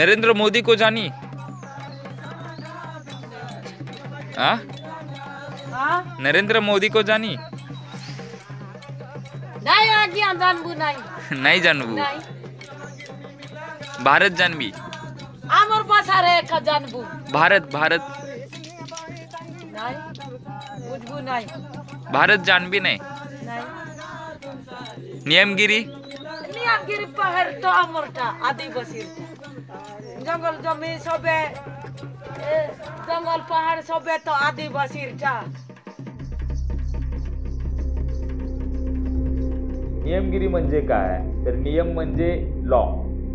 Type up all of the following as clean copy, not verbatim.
नरेंद्र मोदी को जानी? हाँ, नरेंद्र मोदी को जानी? नहीं आज्ञा जानबू नहीं। नहीं जानबू? भारत जानबी? आमर भाषा रे का जानबू? भारत भारत नहीं बुझबू नहीं। भारत जानबी नहीं? नहीं। नियमगिरी? नियमगिरी पहाड़ तो अमरटा आदिवासी जंगल जमी सबे जंगल पहाड़ सबे तो आदिवासी नियमगिरी म्हणजे काय? तर नियम म्हणजे लॉ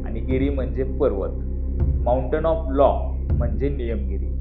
आणि गिरी म्हणजे पर्वत. माउंटन ऑफ लॉ म्हणजे नियमगिरी.